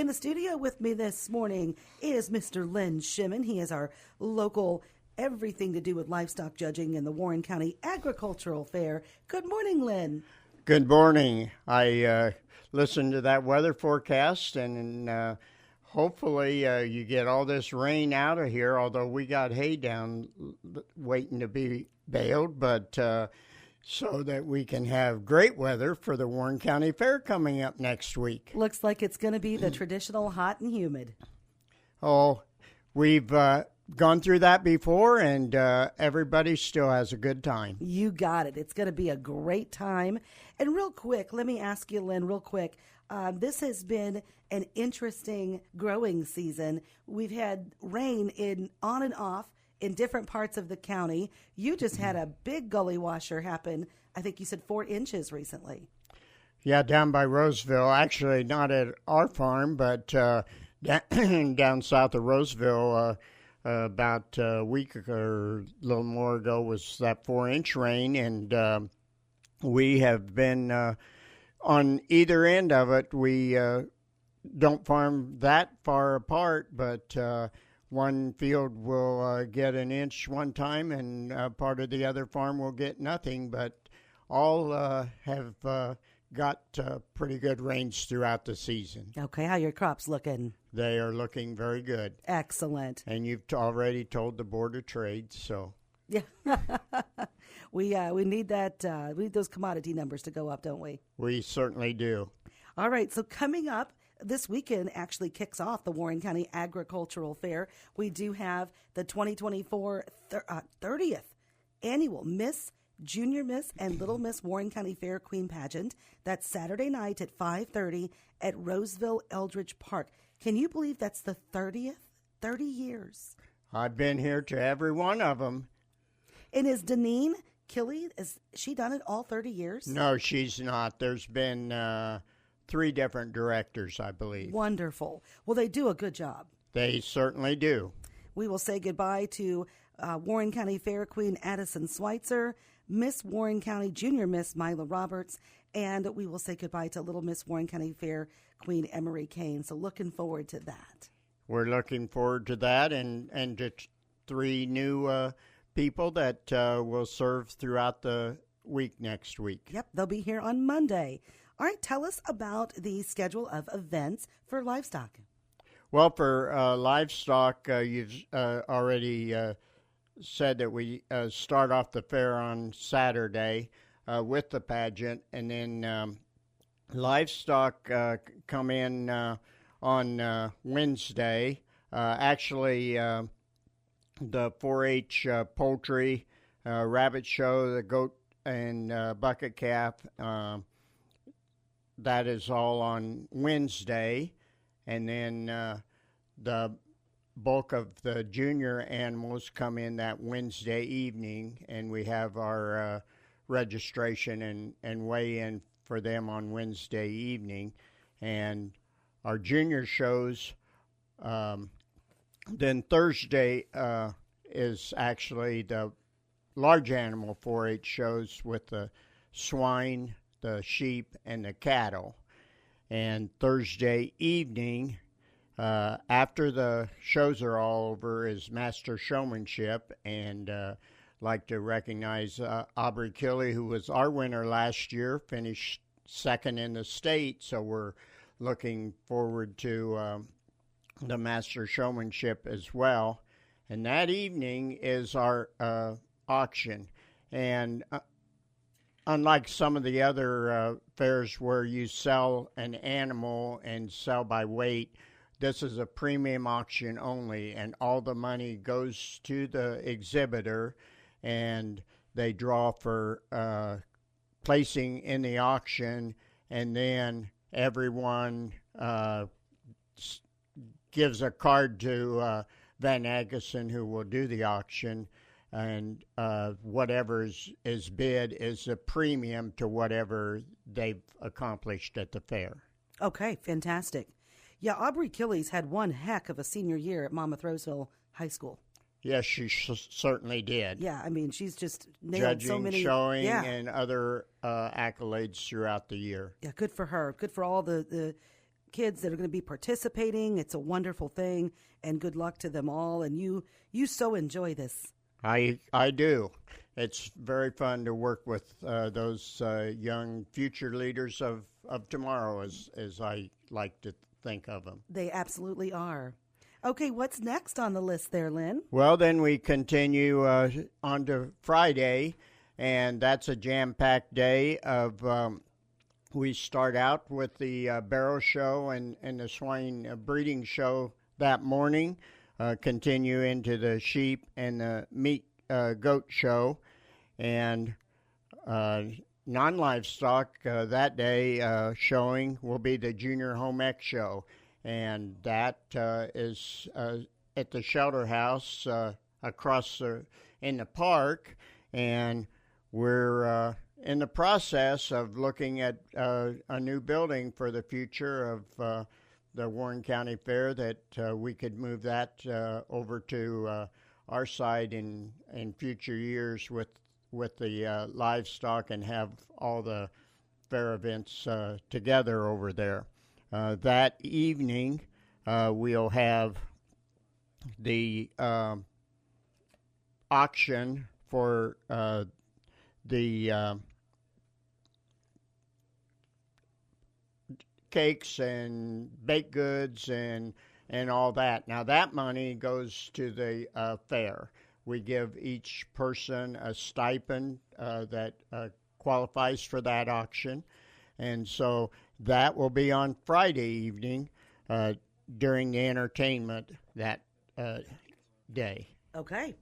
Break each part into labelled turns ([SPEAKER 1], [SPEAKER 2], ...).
[SPEAKER 1] In the studio with me this morning is Mr. Lynn Shimmin. He is our local everything to do with livestock judging in the Warren County Agricultural Fair. Good morning, Lynn.
[SPEAKER 2] Good morning. I listened to that weather forecast, and hopefully you get all this rain out of here, although we got hay down waiting to be baled, but so that we can have great weather for the Warren County Fair coming up next week.
[SPEAKER 1] Looks like it's going to be the traditional hot and humid.
[SPEAKER 2] Oh, we've gone through that before, and everybody still has a good time.
[SPEAKER 1] You got it. It's going to be a great time. And real quick, let me ask you, Lynn, real quick. This has been an interesting growing season. We've had rain on and off in different parts of the county. You just had a big gully washer happen. I think you said 4 inches recently.
[SPEAKER 2] Yeah, down by Roseville. Actually, not at our farm, but down south of Roseville. About a week or a little more ago was that 4-inch rain, and we have been on either end of it. We don't farm that far apart, but one field will get an inch one time, and part of the other farm will get nothing, but all have got pretty good rains throughout the season.
[SPEAKER 1] Okay, how are your crops looking?
[SPEAKER 2] They are looking very good.
[SPEAKER 1] Excellent.
[SPEAKER 2] And you've already told the Board of Trade, so.
[SPEAKER 1] Yeah. we need that. We need those commodity numbers to go up, don't we?
[SPEAKER 2] We certainly do.
[SPEAKER 1] All right, so coming up, this weekend actually kicks off the Warren County Agricultural Fair. We do have the 2024 30th annual Miss, Junior Miss, and Little Miss Warren County Fair Queen Pageant. That's Saturday night at 5:30 at Roseville Eldridge Park. Can you believe that's the 30th? 30 years.
[SPEAKER 2] I've been here to every one of them.
[SPEAKER 1] And is Deneen Killy, is she done it all 30 years?
[SPEAKER 2] No, she's not. There's been 3 different directors, I believe.
[SPEAKER 1] Wonderful. Well, they do a good job.
[SPEAKER 2] They certainly do.
[SPEAKER 1] We will say goodbye to Warren County Fair Queen Addison Schweitzer, Miss Warren County Junior Miss Mila Roberts, and we will say goodbye to Little Miss Warren County Fair Queen Emery Kane. So looking forward to that.
[SPEAKER 2] We're looking forward to that, and to 3 new people that will serve throughout the week next week.
[SPEAKER 1] Yep, they'll be here on Monday. All right, tell us about the schedule of events for livestock.
[SPEAKER 2] Well, for livestock, you've already said that we start off the fair on Saturday with the pageant, and then livestock come in on Wednesday. Actually, the 4-H poultry, rabbit show, the goat and bucket calf, that is all on Wednesday. And then the bulk of the junior animals come in that Wednesday evening, and we have our registration and weigh-in for them on Wednesday evening. And our junior shows, then Thursday is actually the large animal 4-H shows with the swine, the sheep, and the cattle. And Thursday evening, after the shows are all over, is master showmanship. And like to recognize Aubrey Killey, who was our winner last year, finished second in the state. So we're looking forward to the master showmanship as well. And that evening is our auction. And unlike some of the other fairs where you sell an animal and sell by weight, this is a premium auction only, and all the money goes to the exhibitor, and they draw for placing in the auction, and then everyone gives a card to Van Ageson, who will do the auction, and whatever is bid is a premium to whatever they've accomplished at the fair.
[SPEAKER 1] Okay, fantastic. Yeah, Aubrey Killey's had one heck of a senior year at Monmouth Roseville High School.
[SPEAKER 2] Yes, she certainly did.
[SPEAKER 1] Yeah, I mean, she's just nailed
[SPEAKER 2] Judging,
[SPEAKER 1] so many.
[SPEAKER 2] showing, and other accolades throughout the year.
[SPEAKER 1] Yeah, good for her. Good for all the kids that are going to be participating. It's a wonderful thing, and good luck to them all. And you so enjoy this.
[SPEAKER 2] I do. It's very fun to work with those young future leaders of tomorrow, as I like to think of them.
[SPEAKER 1] They absolutely are. Okay, what's next on the list there, Lynn?
[SPEAKER 2] Well, then we continue on to Friday, and that's a jam-packed day of we start out with the barrow show and the swine breeding show that morning, continue into the sheep and the meat goat show, and non-livestock that day showing will be the Junior Home Ec show, and that is at the shelter house across in the park, and we're in the process of looking at a new building for the future of the Warren County Fair, that we could move that over to our side in future years with the livestock, and have all the fair events together over there. That evening, we'll have the auction for the cakes and baked goods and all that. Now, that money goes to the fair. We give each person a stipend that qualifies for that auction. And so that will be on Friday evening during the entertainment that day.
[SPEAKER 1] Okay.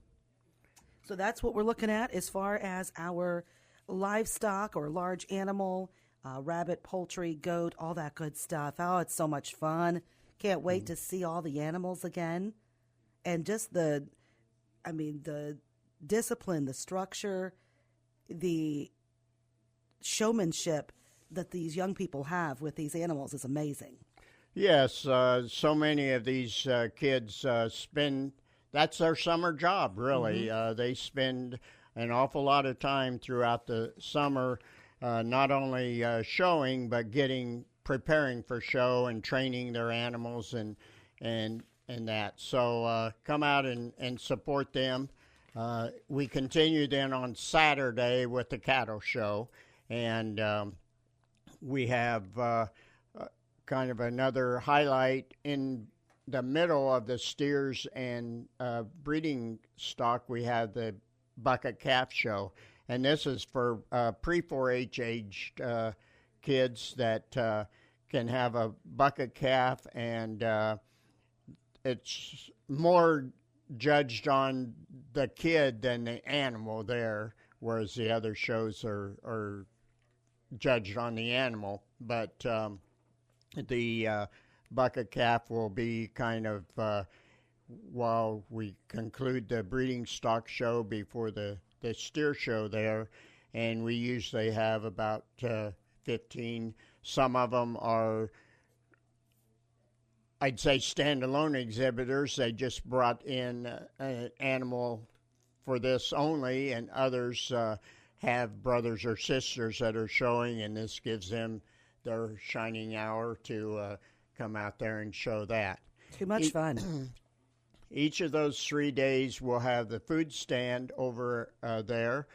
[SPEAKER 1] So that's what we're looking at as far as our livestock or large animal, rabbit, poultry, goat, all that good stuff. Oh, it's so much fun. Can't wait to see all the animals again. And just the discipline, the structure, the showmanship that these young people have with these animals is amazing.
[SPEAKER 2] Yes, so many of these kids spend, that's their summer job, really. Mm-hmm. They spend an awful lot of time throughout the summer, not only showing, but preparing for show and training their animals and that. So come out and support them. We continue then on Saturday with the cattle show, and we have kind of another highlight in the middle of the steers and breeding stock. We have the bucket calf show, and this is for pre-4-H aged kids that can have a bucket calf, and it's more judged on the kid than the animal there, whereas the other shows are judged on the animal. But the bucket calf will be kind of while we conclude the breeding stock show before the steer show there, and we usually have about 15. Some of them are, I'd say, standalone exhibitors. They just brought in an animal for this only, and others have brothers or sisters that are showing, and this gives them their shining hour to come out there and show that.
[SPEAKER 1] Too much fun.
[SPEAKER 2] Each of those 3 days we'll have the food stand over there.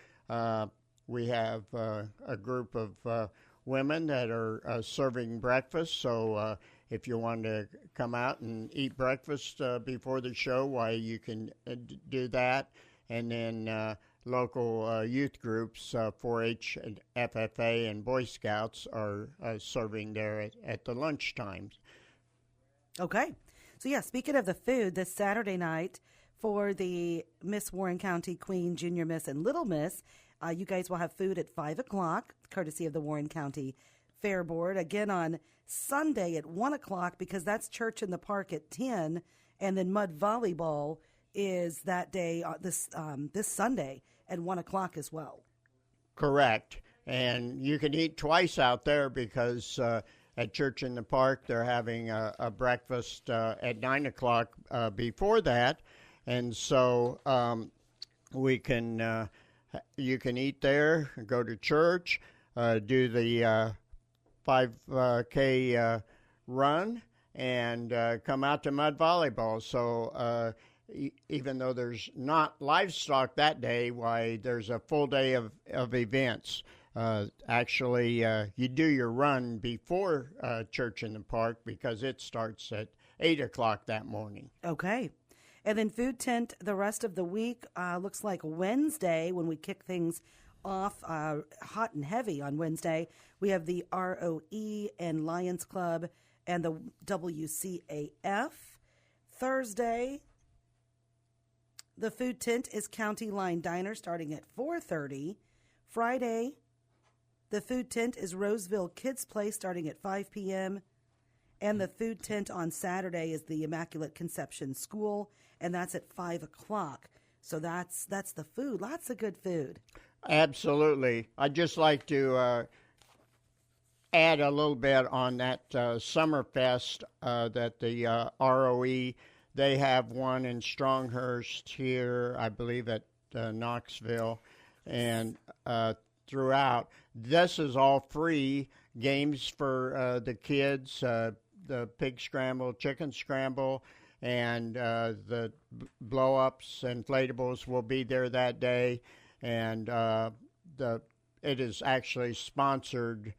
[SPEAKER 2] We have a group of women that are serving breakfast, so if you want to come out and eat breakfast before the show, why, you can do that. And then local youth groups, 4-H and FFA and Boy Scouts are serving there at the lunch times.
[SPEAKER 1] Okay. So, yeah, speaking of the food, this Saturday night for the Miss Warren County Queen, Junior Miss, and Little Miss, you guys will have food at 5 o'clock, courtesy of the Warren County Fair Board. Again on Sunday at 1 o'clock, because that's church in the park at 10, and then mud volleyball is that day, this Sunday at 1 o'clock as well.
[SPEAKER 2] Correct. And you can eat twice out there, because at church in the park they're having a breakfast at 9 o'clock before that. And so you can eat there, go to church, do the 5K run and come out to mud volleyball. So even though there's not livestock that day, why, there's a full day of events. Actually, you do your run before Church in the Park because it starts at 8 o'clock that morning.
[SPEAKER 1] Okay. And then food tent the rest of the week. Looks like Wednesday, when we kick things off hot and heavy on Wednesday, we have the ROE and Lions Club and the WCAF. Thursday, the food tent is County Line Diner starting at 4:30. Friday, the food tent is Roseville Kids Place starting at 5 p.m. And the food tent on Saturday is the Immaculate Conception School, and that's at 5 o'clock. So that's the food. Lots of good food.
[SPEAKER 2] Absolutely. I'd just like to add a little bit on that Summerfest that the ROE, they have one in Stronghurst here, I believe at Knoxville, and throughout. This is all free games for the kids, the pig scramble, chicken scramble, and the blow-ups, inflatables will be there that day. And it is actually sponsored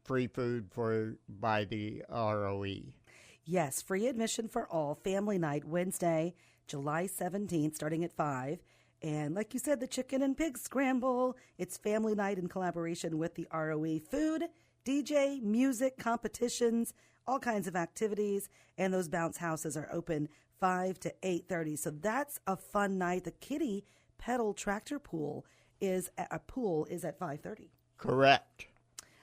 [SPEAKER 2] free food by the ROE.
[SPEAKER 1] Yes, free admission for all. Family night Wednesday, July 17th, starting at 5. And like you said, the chicken and pig scramble. It's family night in collaboration with the ROE. Food, DJ, music, competitions, all kinds of activities. And those bounce houses are open 5 to 8:30. So that's a fun night. The kiddie pedal tractor pool is at 5:30.
[SPEAKER 2] Correct.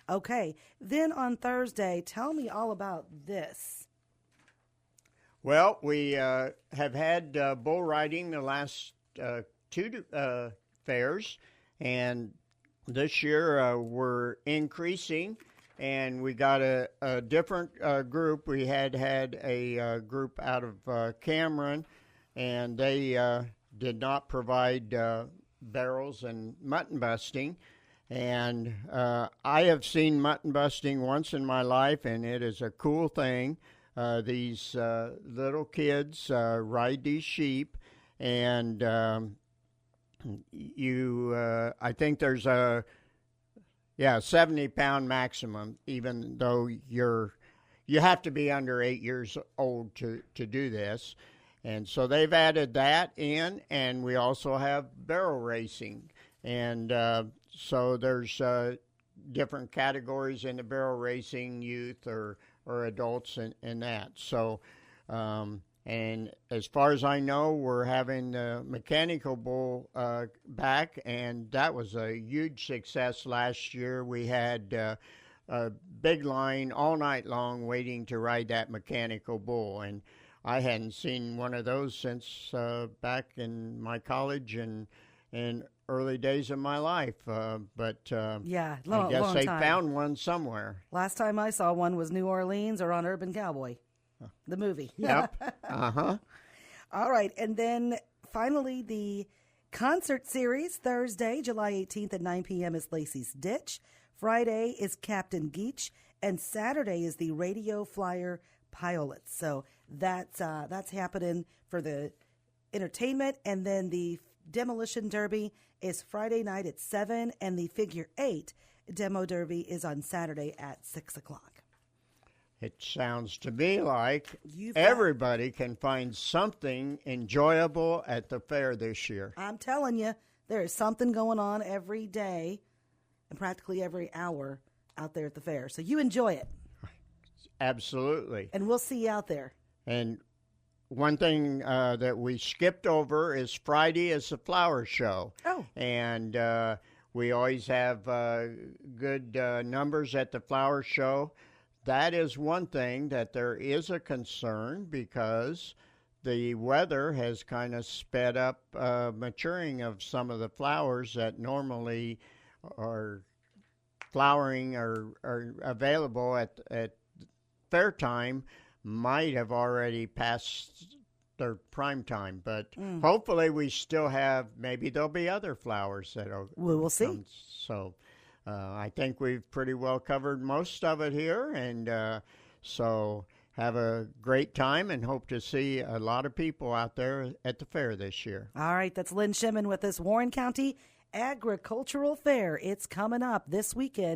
[SPEAKER 1] Okay. Then on Thursday, tell me all about this.
[SPEAKER 2] Well, we have had bull riding the last two fairs, and this year we're increasing, and we got a different group. We had a group out of Cameron, and they did not provide barrels and mutton busting. And I have seen mutton busting once in my life, and it is a cool thing. These little kids ride these sheep, and I think there's a 70-pound maximum, even though you have to be under 8 years old to do this. And so they've added that in, and we also have barrel racing. And so there's different categories in the barrel racing, youth or adults in that. So, and as far as I know, we're having the mechanical bull back, and that was a huge success last year. We had a big line all night long waiting to ride that mechanical bull, and I hadn't seen one of those since back in my college and early days of my life. But I guess they found one somewhere.
[SPEAKER 1] Last time I saw one was New Orleans or on Urban Cowboy, the movie.
[SPEAKER 2] Yep. Uh-huh.
[SPEAKER 1] All right. And then finally, the concert series, Thursday, July 18th at 9 p.m. is Lacey's Ditch. Friday is Captain Geach. And Saturday is the Radio Flyer Pilots. So that's happening for the entertainment. And then the Demolition Derby is Friday night at 7, and the Figure 8 Demo Derby is on Saturday at 6 o'clock.
[SPEAKER 2] It sounds to me like everybody can find something enjoyable at the fair this year.
[SPEAKER 1] I'm telling you, there is something going on every day and practically every hour out there at the fair. So you enjoy it.
[SPEAKER 2] Absolutely.
[SPEAKER 1] And we'll see you out there.
[SPEAKER 2] And one thing that we skipped over is Friday is the flower show.
[SPEAKER 1] Oh.
[SPEAKER 2] And we always have good numbers at the flower show. That is one thing that there is a concern because the weather has kind of sped up maturing of some of the flowers that normally are flowering or are available at fair time might have already passed their prime time, but hopefully we still have, maybe there'll be other flowers that'll
[SPEAKER 1] we'll see.
[SPEAKER 2] So I think we've pretty well covered most of it here, and So have a great time and hope to see a lot of people out there at the fair this year.
[SPEAKER 1] All right, that's Lynn Shimmin with this Warren County Agricultural Fair. It's coming up this weekend